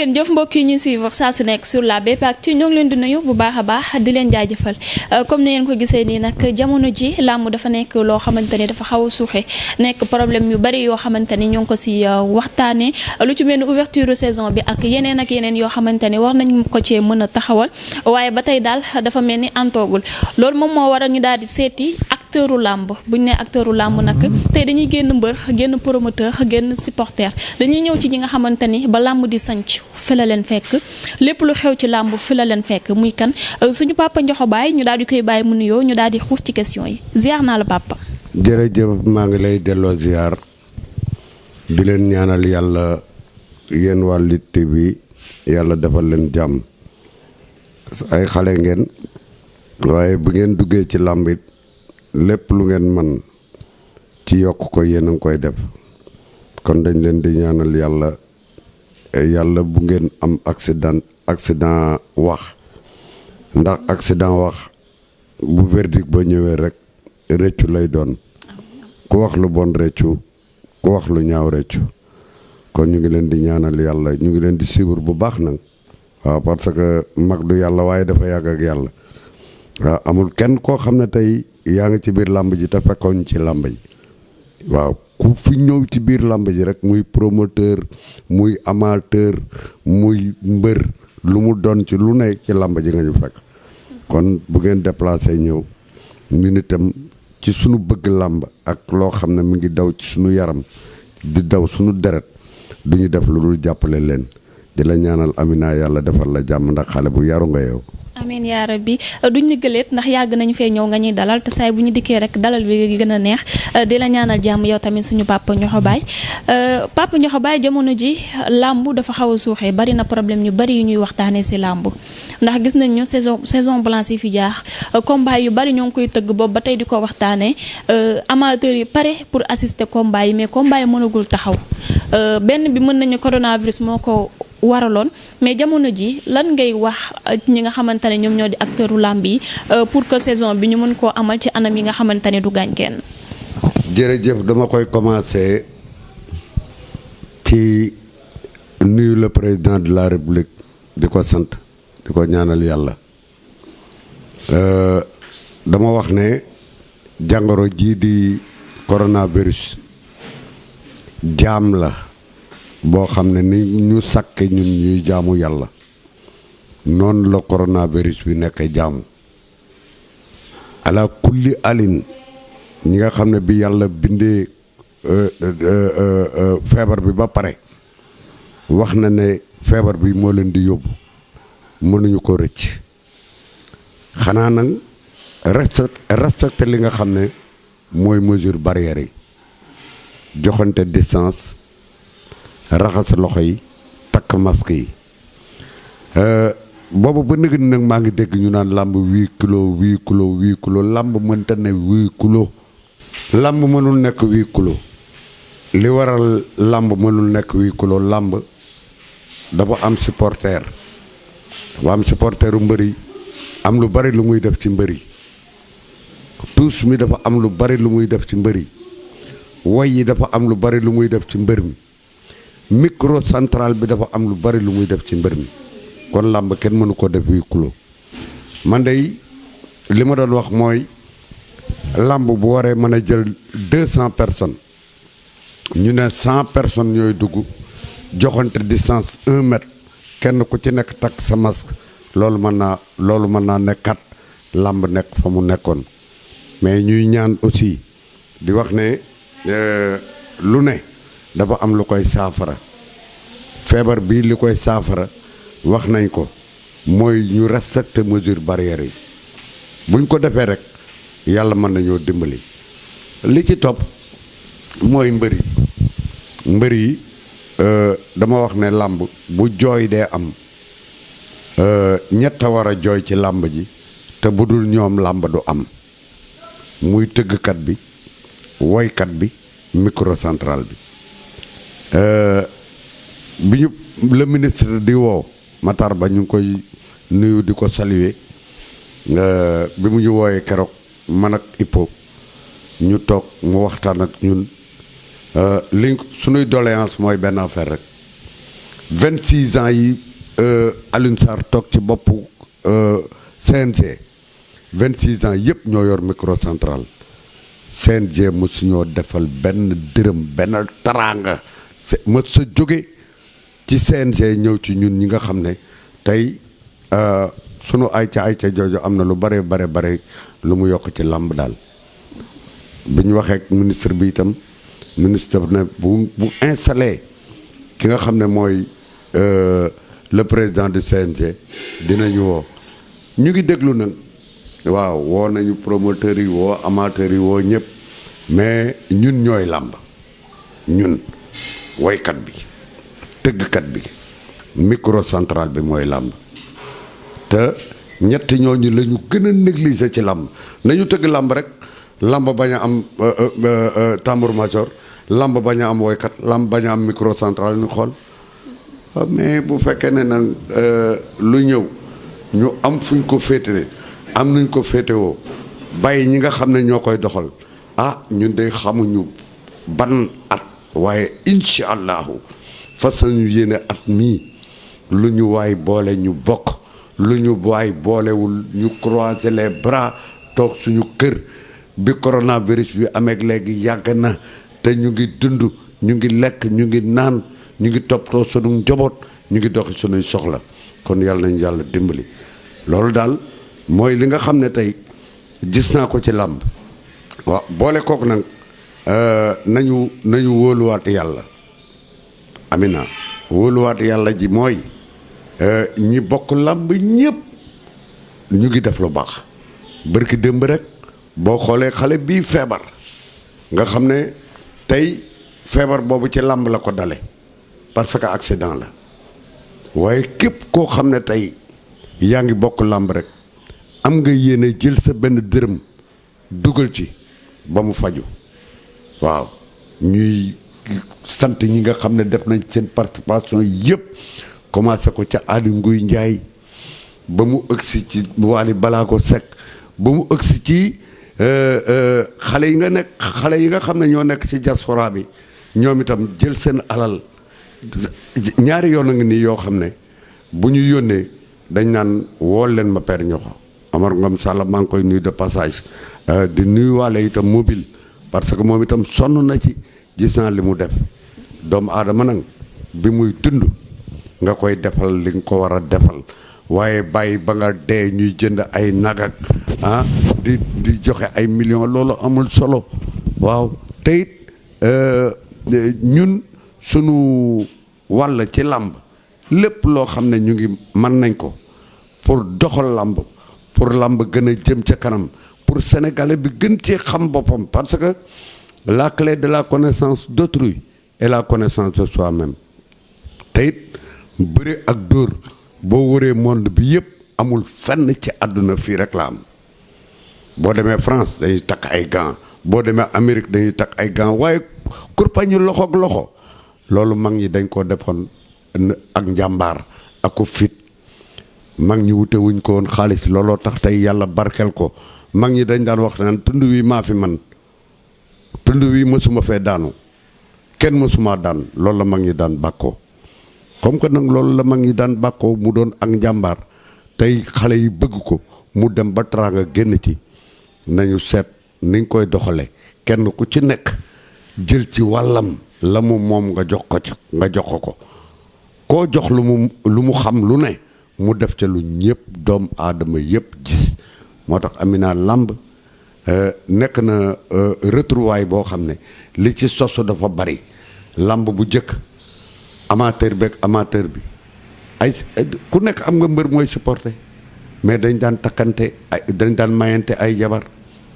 ngeen jëf mbokk yi ñuy suivre saa su nekk sur la Bpactu ñoo ngi leen di nuyu bu baax a baax di leen jaajëfal comme ni ngeen ko gisee nii nag jamono ji làmb dafa nekk loo xamante ni dafa xaw a suuxe nekk problème yu bari yoo xamante ni ñoo ngi ko si waxtaanee lu ci mel ni ouverture saison bi ak yeneen yoo xamante ni war nañ ko cee mën a taxawal waaye ba tey daal dafa mel ni antoogul loolu moom moo waral ñu daal di seeti acteuru làmb bu ñu nee acteuru làmb nag tey dañuy génn mbër génn promoteur génn supporter dañuy ñëw ci ñi nga xamante ni ba làmb di sanc fi la leen fekk lépp lu xew ci làmb fi la leen fekk muy kan suñu papa Ndiokho Baye ñu daal di koy bàyyi mu nuyoo ñu daal di xuus ci question yi ziar naa la papa. jërëjëf maa ngi lay delloo ziar di leen ñaanal yàlla yéen waa Lutte TV yàlla defal leen jàmm ay xale ngeen waaye bu ngeen duggee ci làmb it lépp lu ngeen man ci yokk ko yéen a ngi koy def kon dañ leen di ñaanal yàlla bu ngeen am accident wax ndax accident wax bu verdict ba ñëwee rek rëccu lay doon ku wax lu bon rëccu ku wax lu ñaaw rëccu kon ñu ngi leen di ñaanal yàlla ñu ngi leen di suivre bu baax nag waaw parce que mag du yàlla waaye dafa yàgg ak yàlla waaw amul kenn koo xam ne tey yaa ngi ci biir làmb ji te fekkoon ci làmb ji waaw ku fi ñëw ci biir làmb ji rek muy promoteur muy amateur muy mbër lu mu doon ci lu ne ci làmb ji nga ñu fekk kon bu ngeen déplacé ñëw ñun itam ci sunu bëgg làmb ak loo xam ne mi ngi daw ci sunu yaram di daw sunu deret du ñu def lu dul jàppale leen di la ñaanal Amina yàlla defal la jàmm ndax xale bu yaru nga yow. amiin yaa rabbi duñ ñu gëleet ndax yàgg nañu fee ñëw nga ñuy dalal te saay bu ñu dikkee rek dalal bi gën a neex di la ñaanal jàmm yow tamit suñu papa Ndiokho Baye papa Ndiokho Baye jamono ji làmb dafa xaw a suuxee bari na problème yu bari yu ñuy waxtaanee si làmb ndax gis nañ ñu saison blanche yi fi jaax combat yu bari ñoo ngi koy tëgg boobu ba tey di ko waxtaanee amateurs yi pare pour assister combat yi mais combat yi mënagul taxaw benn bi mën nañu coronavirus moo ko waraloon mais jamono ji lan ngay wax ñi nga xamante ne ñoom ñoo di acteuru làmb yi pour que saison bi ñu mën koo amal ci anam yi nga xamante ne du gaañ kenn. jërëjëf dama koy commencer ci nuyu le président de la république di ko sant di ko ñaanal yàlla dama wax ne jàngoro jii di coronavirus jaam la boo xam ne ni ñu sàkke ñun ñuy jaamu yàlla noonu la coronavirus bi nekk jaamu ala kulli alin ñi nga xam ne bi yàlla bindee feebar bi ba pare wax na ne feebar bi moo leen di yóbbu mënuñu ko rëcc xanaa nag respecté li nga xam ne mooy mesure barrière yi joxante distance raxas loxo yi takk masque yi boobu ba nëgën nag maa ngi dégg ñu naan làmb 8 kilos làmb mënta ne 8 kilos làmb mënul nekk 8 kilos li waral làmb mënul nekk 8 kilos làmb dafa am supporter dafa am supporteru mbëri am lu bari lu muy def ci mbëri tous mi dafa am lu bari lu muy def ci mbëri woy yi dafa am lu bari lu muy def ci mbër mi micro central bi dafa am lu bari lu muy def ci mbër mi kon làmb kenn mënu ko def 8 kilos man dey li ma doon wax mooy làmb bu waree mën a jël 200 personnes ñu ne 100 personnes ñooy dugg joxante distance 1 mètre kenn ku ci nekk takk sa masque loolu mën naa nekkat làmb nekk fa mu nekkoon mais ñuy ñaan aussi di wax ne lu ne dafa am lu koy saafara feebar bii li koy saafara wax nañ ko mooy ñu respecter mesure barrière yi buñ ko defee rek yàlla mën nañoo dimbali li ci topp mooy mbër yi dama wax ne làmb bu jooy dee am ñett a war a jooy ci làmb ji te bu dul ñoom làmb du am muy tëggkat bi woykat bi microcentral bi bi ñu le ministre di woo Matar Ba ñu ngi koy nuyu di ko saluer bi mu ñu wooyee keroog man ak Hippo ñu toog mu waxtaan ak ñun suñuy doléance mooy benn affaire rek 26 ans yi Alioune Sarr toog ci boppu CNG 26 ans yëpp ñoo yor microcentral CNG mosu ñoo defal benn dërëm benn taraanga mos sa jóge ci CNG ñëw ci ñun ñi nga xam ne tey sunu ayca jooju am na lu bare lu mu yokk ci làmb daal bi ñu waxee ak ministre bi itam ministre ne bu installé ki nga xam ne mooy le président du CNG dinañu woo ñu ngi déglu nag waaw woo nañu promoteurs yi woo amateurs yi woo ñëpp mais ñun ñooy làmb ñun woykat bi tëggkat bi microcentral bi mooy làmb te ñett ñooñu la ñu gën a négliger ci làmb nañu tëgg làmb rek làmb bañ a am tambour major làmb bañ a am woykat làmb bañ a am microcentral ñu xool mais bu fekkee ne nag lu ñëw ñu am fuñ ko féetale am nuñ ko féetewoo bàyyi ñi nga xam ne ñoo koy doxal ñun de xamuñu ban at waaye incha allahu fas nañu yéene at mii lu ñu waay boole ñu bokk lu ñu waay boolewul ñu croiser les bras toog suñu kër bi coronavirus bi amee léegi yàgg na te ñu ngi dund ñu ngi lekk ñu ngi naan ñu ngi toppatoo sunu njaboot ñu ngi doxi sunuy soxla kon yàlla nañu yàlla dimbali loolu daal mooy li nga xam ne tey gis naa ko ci làmb waaw boole kook nag nañu wóoluwaat yàlla amina wóoluwaat yàlla ji mooy ñi bokk làmb ñëpp ñu ngi def lu baax bërki démb rek boo xoolee xale bii feebar nga xam ne tey feebar boobu ci làmb la ko dale parce que accident la waaye képp koo xam ne tey yaa ngi bokk làmb rek am nga yéene jël sa benn dërëm dugal ci ba mu faju waaw ñuy sant ñi nga xam ne def nañ seen participation yëpp commencé ko ca Aly Ngouille Ndiaye ba mu ëgsi ci Wally Ballago Seck ba mu ëgsi ci xale yi nga xam ne ñoo nekk ci diaspora bi ñoom itam jël seen alal ñaari yoon a ngi nii yoo xam ne bu ñu yónnee dañ naan wool leen ma Père Ñoxo Amar Ngom Sall maa ngi koy nuyu de passage di nuyu waale itam mobile parce que moom itam sonn na ci gis naa li mu def doomu aadama nag bi muy dund nga koy defal li nga ko war a defal waaye bàyyi ba nga dee ñuy jënd ay nagak di joxe ay millions loolu amul solo waaw te it ñun sunu wàll ci làmb lépp loo xam ne ñu ngi mën nañ ko pour doxal làmb pour làmb gën a jëm ca kanam pour sénégalais bi gën cee xam boppam parce que la clé de la connaissance d'autrui est la connaissance de soi-même te it bëri ak dóor boo wëree monde bi yëpp amul fenn ci àdduna fii rek la am boo demee France dañuy takk ay gants boo demee Amérique dañuy takk ay gants waaye kurpañu loxo ak loxo loolu mag ñi dañ koo defoon ak njàmbaar ak ko fit mag ñi wute wuñ ko woon xaalis looloo tax tey yàlla barkeel ko mag ñi dañ daan wax naan tund wi maa fi man tund wi mësuma fee daanu kenn mësuma daan loolu la mag ñi daan bàkkoo comme que nag loolu la mag ñi daan bàkkoo mu doon ak njàmbaar tey xale yi bëgg ko mu dem ba teraanga génn ci nañu seet niñ koy doxale kenn ku ci nekk jël ci wàllam la mu moom nga jox ko koo jox lu mu xam lu ne mu def ca lu ñëpp doom aadama yëpp gis moo tax Amina làmb nekk na retrouvaille boo xam ne li ci sosu dafa bari làmb bu jëkk amateur bi ay ku nekk am nga mbër mooy supporter mais dañ daan takkante dañ daan mayante ay jabar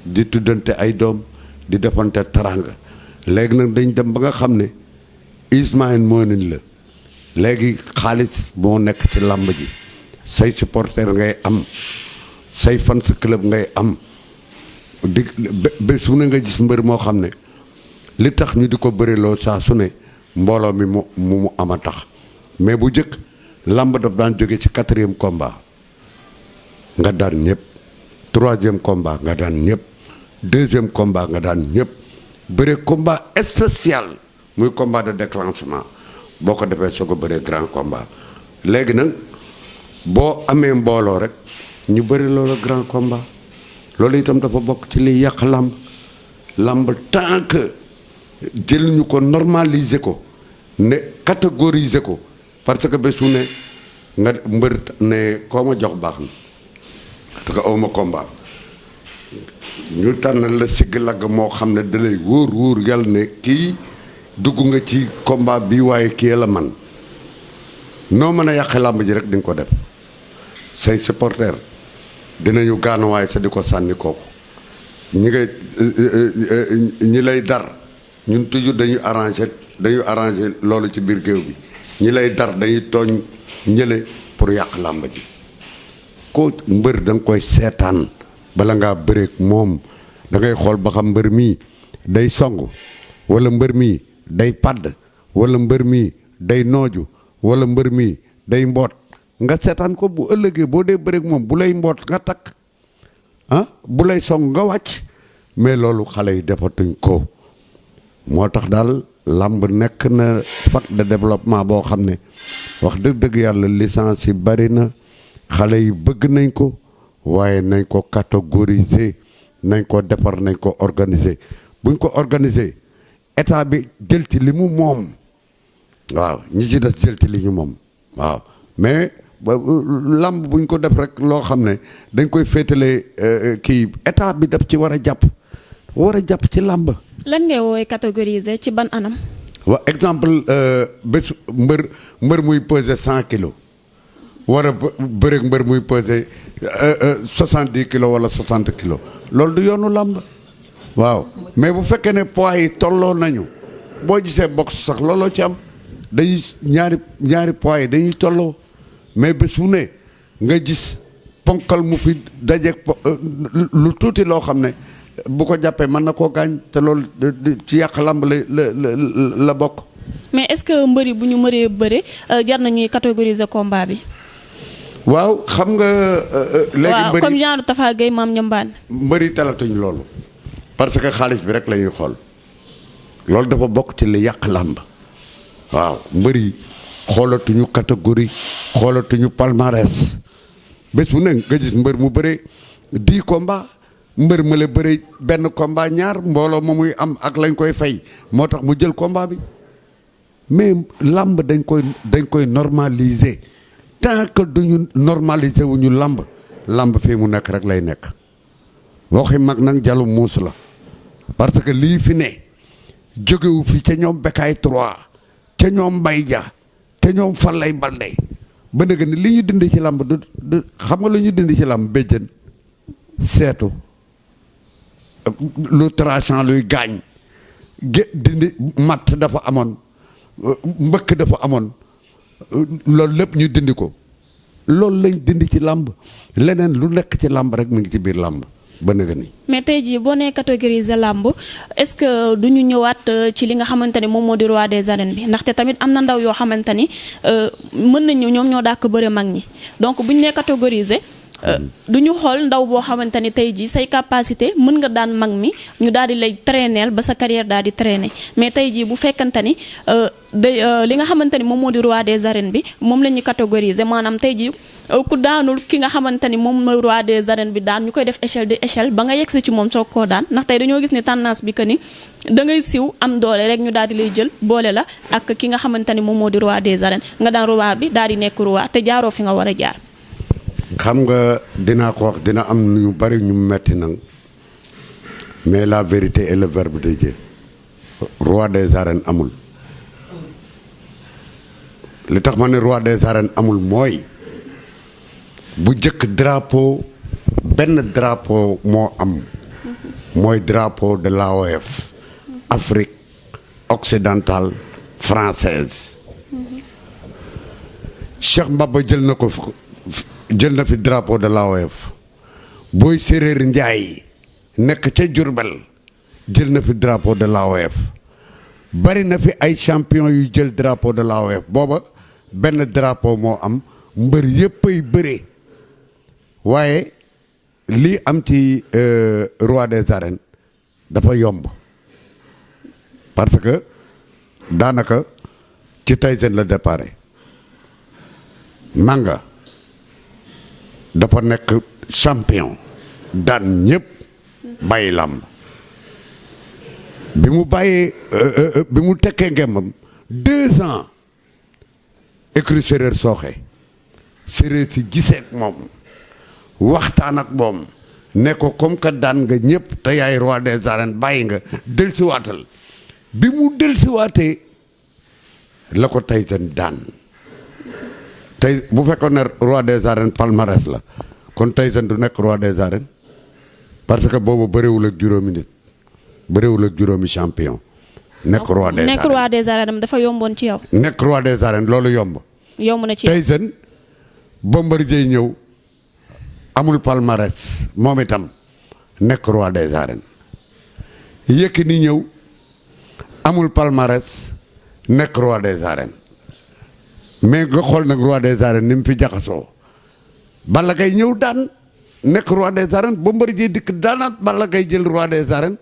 di tuddante ay doom di defante taranga léegi nag dañ dem ba nga xam ne Ismaël moo nañ la léegi xaalis moo nekk ci làmb ji say supporter ngay am say fans club ngay am di bés su ne nga gis mbër moo xam ne li tax ñu di ko bëriloo saa su ne mbooloo mi mu am a tax mais bu njëkk làmb daf daan jóge ci 4e combat nga daan ñëpp 3e combat nga daan ñëpp 2e combat nga daan ñëpp bëre combat spécial muy combat de déclenchement boo ko defee soo ko bëree grand combat léegi nag boo amee mbooloo rek ñu bëri loolu grand combat loolu itam dafa bokk ci liy yàq làmb tant que jël ñu ko normaliser ko ne catégoriser ko parce que bésu ne nga mbër ne koo ma jox baax na parce que awma combat ñu tànn la sigg lagg moo xam ne dalay wóor yàlla ne kii dugg nga ci combat bi waaye kii la man noo mën a yàqe làmb ji rek di nga ko def say supporter dinañu gaanuwaay sa di ko sànni kooku ñi lay dar ñun toujours dañu arrangé loolu ci biir géew bi ñi lay dar dañuy tooñ ñële pour yàq làmb ji ko mbër da nga koy seetaan bala ngaa bëreek moom da ngay xool ba xam mbër mii day song wala mbër mii day padd wala mbër mii day nooju wala mbër mii day mboot nga seetaan ko bu ëllëgee boo dee bëreek moom bu lay mboot nga takk bu lay song nga wàcc mais loolu xale yi defatuñ ko moo tax daal làmb nekk na fac de développement boo xam ne wax dëgg yàlla licence yi bari na xale yi bëgg nañ ko waaye nañ ko catégoriser nañ ko defar nañ ko organiser buñ ko organiser état bi jël ci li mu moom waaw ñi ci des jël ci li ñu moom waaw mais làmb buñ ko def rek loo xam ne dañ koy féetale kii état bi daf ci war a jàpp ci làmb. lan ngay woowee catégoriser ci ban anam. waaw exemple bés mbër muy peser 100 kilos war a bëreeg mbër muy peser 70 kilos wala 60 kilos loolu du yoonu làmb waaw mais bu fekkee ne poids yi tolloo nañu boo gisee boxe sax looloo ci am dañuy ñaari poids yi dañuy tolloo mais bés bu ne nga gis ponkal mu fi dajeeg lu tuuti loo xam ne bu ko jàppee mën na koo gaañ te loolu ci yàq làmb la bokk. mais est-ce que mbëri bu ñu mëree bëre jar na ñuy catégoriser combat bi. waaw xam nga. léegi waaw comme genre Tafa Gueye Mame Niambane. mbëri talatuñ loolu. parce que xaalis bi rek la ñuy xool loolu dafa bokk ci li yàq làmb waaw mbëri xoolatuñu catégorie xoolatuñu palmarès bés bu ne nga gis mbër mu bëree 10 combats. mbër ma la bëre benn combat ñaar mbooloo ma muy am ak lañ koy fay moo tax mu jël combat bi mais làmb dañ koy normaliser tant que duñu normaliser wuñu làmb fii mu nekk rek lay nekk waxi mag nag jalu muus la parce que lii fi ne jógewu fi ca ñoom Bécaye 3 ca ñoom Mbaye Dia ca ñoom Falaye Baldé ba nag ni li ñu dindi ci làmb du xam nga lu ñu dindi ci làmb béjjën seetu lu tranchant luy gaañ dindi matt dafa amoon mbëkk dafa amoon loolu lépp ñu dindi ko loolu lañ dindi ci làmb leneen lu nekk ci làmb rek mu ngi ci biir làmb ba nëga ni mais tey jii boo nee catégoriser làmb est-ce que du ñu ñëwaat ci li nga xamante ni moom moo di roi des arènes bi ndaxte tamit am na ndaw yoo xamante ni mën nañu ñoom ñoo dàq bëre mag ñi donc bu ñu nee catégoriser du ñu xool ndaw boo xamante ni tey jii say capacité mën nga daan mag mi ñu daal di lay traîner ba sa carrière daal di traîner mais tey jii bu fekkante ni li nga xamante ni moom moo di roi des arènes bi moom la ñuy catégoriser maanaam tey jii ku daanul ki nga xamante ni moom mooy roi des arènes bi daan ñu koy def échelle de échelle ba nga yegsi ci moom soog koo daan ndax tey dañoo gis ni tendance bi que ni da ngay siw am doole rek ñu daal di lay jël boole la ak ki nga xamante ni moom moo di roi des arènes nga daan roi bi daal di nekk roi te jaaroo fi nga war a jaar. xam nga dinaa ko wax dina am ñu bari ñu metti nag mais la vérité est le verbe de Dieu roi des arènes amul li tax ma ne roi des arènes amul mooy bu jëkk drapeau benn drapeau moo am mooy drapeau de l'AOF Afrique occidentale française Cheikh Mbaba jël na fi drapeau de l'AOF booy séréer njaay nekk ca Jurbel jël na fi drapeau de l'AOF bari na fi ay champion yu jël drapeau de l'AOF booba benn drapeau moo am mbër yépp ay bëree waaye lii am ci roi des arènes dafa yomb parce que daanaka ci Tyson la déparé Manga dafa nekk champion daan ñëpp bàyyi làmb bi mu bàyyee bi mu tekkee ngembam 2 ans écurie Séréer sooxe séréer si giseek moom waxtaan ak moom ne ko comme que daan nga ñëpp te yaay roi des arènes bàyyi nga dellusiwaatal bi mu dellusiwaatee la ko Tyson daan tey bu fekkoon ne roi des arènes palmarès la kon Tyson du nekk roi des arènes parce que boobu bëriwul ak juróomi nit bëriwul ak juróomi champion. nekk roi des arènes nekk roi des arènes dafa yomboon ci yow. nekk roi des arènes loolu yomb. yomb na ci yow Tyson Bombardier ñëw amul palmarès moom itam nekk roi des arènes Yékini ñëw amul palmarès nekk roi des arènes mais nga xool nag roi des arènes ni mu fi jaxasoo Balla Gaye ñëw daan nekk roi des arènes Bombardier dikk daanaat Balla Gaye jël roi des arènes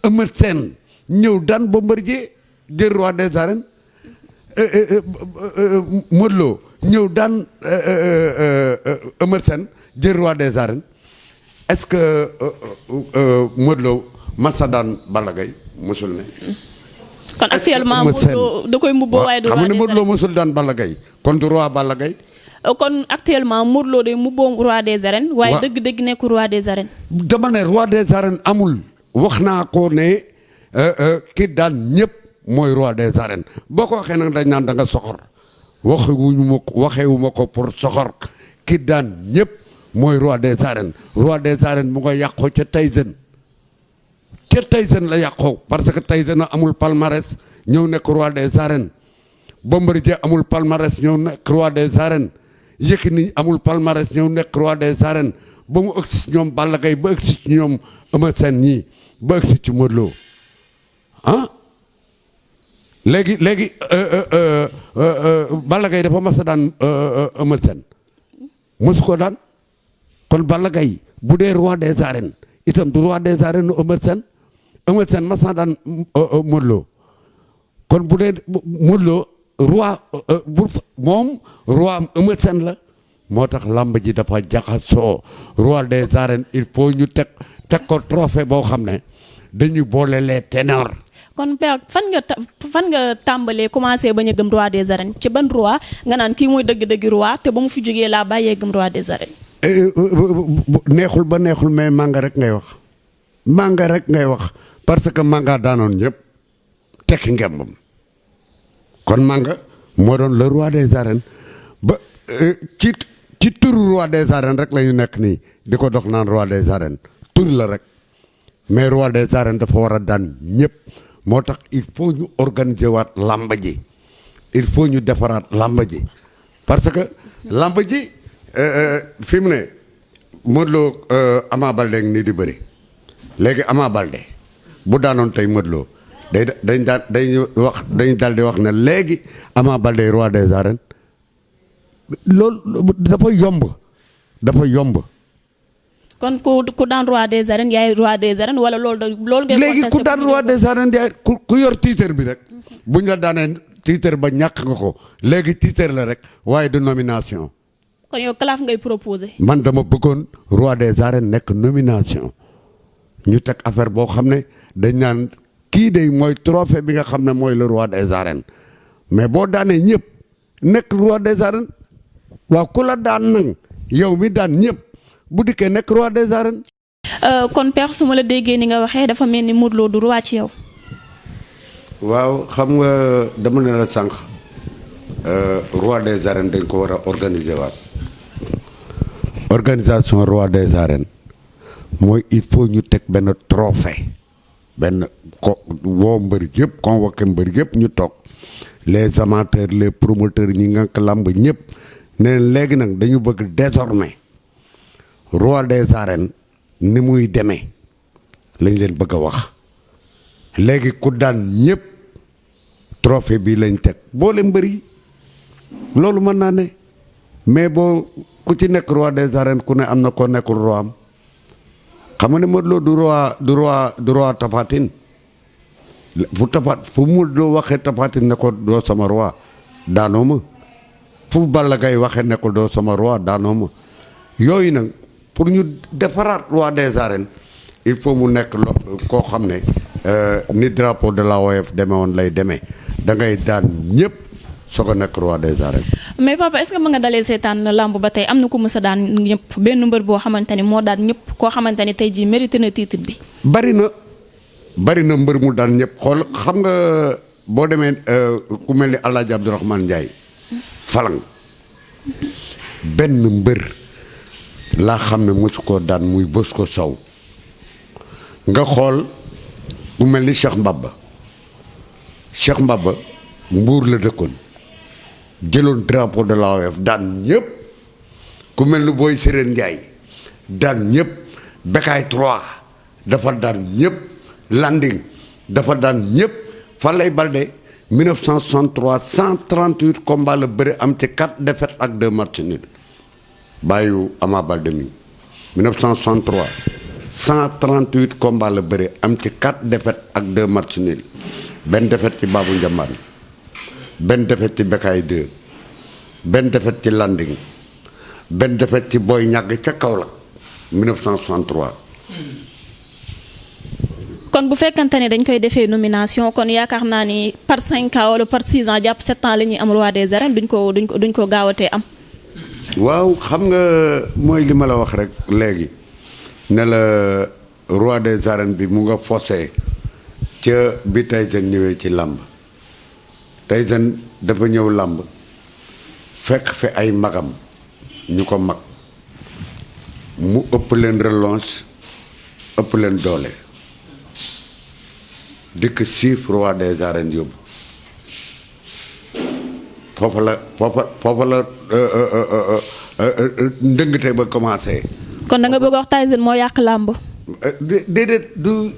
Eumeu Sène ñëw daan Bombardier jël roi des arènes Modou Lo ñëw daan Eumeu Sène jël roi des arènes est-ce que Modou Lo masa daan Balla Gaye mosul ne. kon actuellement Modou Lo da koy mbubboo waaye du roi des arènes xam nga ne Modou Lo mosul daan Balla Gaye kon du roi Balla Gaye. kon actuellement Modou Lo day mbubboo roi des arènes. waaye dëgg-dëgg nekk roi des arènes. dama ne roi des arènes amul. wax naa ko ne ki daan ñëpp mooy roi des arènes boo ko waxee nag dañ naan da nga soxor waxewuma ko pour soxor ki daan ñëpp mooy roi des arènes mu nga yàqoo ca Tyson la yàqoo parce que Tyson amul palmarès ñëw nekk roi des arènes Bombardier amul palmarès ñëw nekk roi des arènes Yékini amul palmarès ñëw nekk roi des arènes ba mu ëgsi ci ñoom Balla Gaye ba ëgsi ci ñoom Eumeu Sène ñii ba ëgsi ci Modou Lo ah léegi Balla Gaye dafa mas a daan Eumeu Sène mosu ko daan kon Balla Gaye bu dee roi des arènes itam du roi des arènes Eumeu Sène mas a daan Modou Lo kon bu dee Modou Lo roi moom roi am Eumeu Sène la moo tax làmb ji dafa jaxasoo roi des arènes il faut ñu teg ko trophée boo xam ne dañuy boole les ténors. kon père fan nga tàmbalee commencé bañ a gëm roi des arènes ci ban roi nga naan kii mooy dëgg-dëgg roi te ba mu fi jógee laa bàyyee gëm roi des arènes. neexul ba neexul mais Manga rek ngay wax parce que Manga daanoon ñëpp tekki ngembam kon Manga moo doon le roi des arènes ba ci turu roi des arènes rek la ñu nekk nii di ko dox naan roi des arènes tur la rek mais roi des arènes dafa war a daan ñëpp moo tax il faut ñu organiser waat làmb ji il faut ñu defaraat làmb ji parce que làmb ji fi mu ne Modou Lo Ama Baldé nii di bëri léegi Ama Baldé bu daanoon tey Modou Lo dañ daal di wax ne léegi Ama Baldé roi des arènes loolu dafa yomb. kon ku daan roi des arènes yaay roi des arènes wala loolu ngay léegi ku daan roi des arènes yaay ku yor titre bi rek buñ la daanee titre ba ñàkk nga ko léegi titre la rek waaye du nomination. kon yow kalaaf ngay proposé. man dama bëggoon roi des arènes nekk nomination ñu teg affaire boo xam ne dañ naan kii de mooy trophée bi nga xam ne mooy le roi des arènes mais boo daanee ñëpp nekk roi des arènes waaw ku la daan nag yow mi daan ñëpp bu dikkee nekk roi des arènes. kon père su ma la déggee ni nga waxee dafa mel ni Modou Lo du roi ci yow. waaw xam nga dama ne la sànq roi des arènes dañ ko war a organiser waat organisation roi des arènes mooy il faut ñu teg benn trophée woo mbër yëpp convoqué mbër yëpp ñu toog les amateurs les promoteurs ñi nga ko làmb ñëpp ne léegi nag dañu bëgg désormais roi des arènes ni muy demee lañ leen bëgg a wax léegi ku daan ñëpp trophée bi lañ teg boole mbër yi loolu mën naa ne mais boo ku ci nekk roi des arènes ku ne am na koo nekkul roi am xam nga ne Modou Lo du roi Tapha Tine fu fu mu doo waxee Tapha Tine ne ko doo sama roi daanoo ma fu Balla Gaye waxee ne ko doo sama roi daanoo ma yooyu nag pour ñu defaraat roi des arènes il faut mu nekk koo xam ne ni drapeau de la OF demee woon lay demee da ngay daan ñëpp soog a nekk roi des arènes. mais papa est-ce que mën nga dalee seetaan lamb ba tey am na ku mës a daan ñëpp benn mbër boo xamante ni moo daan ñëpp koo xamante ni tey jii mérité na titre bi. bari na mbër mu daan ñëpp xool xam nga boo demee ku mel ni El Hadj Abdourahmane Ndiaye falang benn mbër laa xam ne mosu koo daan muy bës ko sow nga xool ku mel ni Cheikh Mbaba Mbuur la dëkkoon jëloon drapeau de la OF daan ñëpp ku mel ni Boy Sérène Ndiaye daan ñëpp Bekaay 3 dafa daan ñëpp Landing dafa daan ñëpp Falaye Baldé 1963 138 combats la bëri am ci 4 défaites ak 2 matchs nuls bàyyu Ama Baldé mi 1963 138 combats la bëri am ci 4 défaites ak 2 matchs nuls benn défaite ci Babou Ndiambane benn défaite ci Bekaay 2 benn défaite ci Landing benn défaite ci Boy Ñàgg ca Kaolack 1963. kon bu fekkante ne dañ koy defee nomination kon yaakaar naa ni par 5 ans wala par 6 ans jàpp 7 ans la ñuy am roi des arènes duñ ko gaawatee am. waaw xam nga mooy li ma la wax rek léegi ne la roi des arènes bi mu nga fosé ca bi Tyson ñëwee ci làmb Tyson dafa ñëw làmb fekk fi ay magam ñu ko mag mu ëpp leen relance ëpp leen doole dikk siif roi des arènes yóbbu foofa la ndëngte ba commencé. kon da nga bëgg wax Tyson moo yàq làmb. déedéet du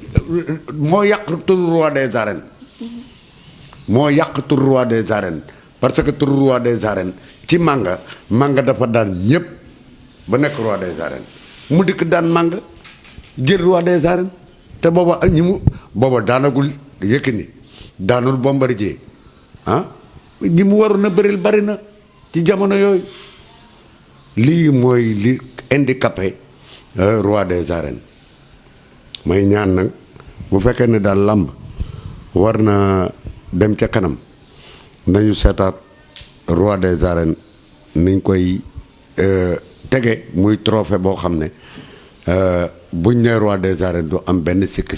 moo yàq tur roi des arènes moo yàq tur roi des arènes parce que tur roi des arènes ci manga dafa daan ñëpp ba nekk roi des arènes mu dikk daan manga jël roi des arènes te booba booba daanagul Yékini daanul Bombardier ñi mu waroon a bëril bari na ci jamono yooyu lii mooy li handicapé roi des arènes may ñaan nag bu fekkee ne daal làmb war na dem ca kanam nañu seetaat roi des arènes niñ koy tege muy trophée boo xam ne buñ ne roi des arènes du am benn sikk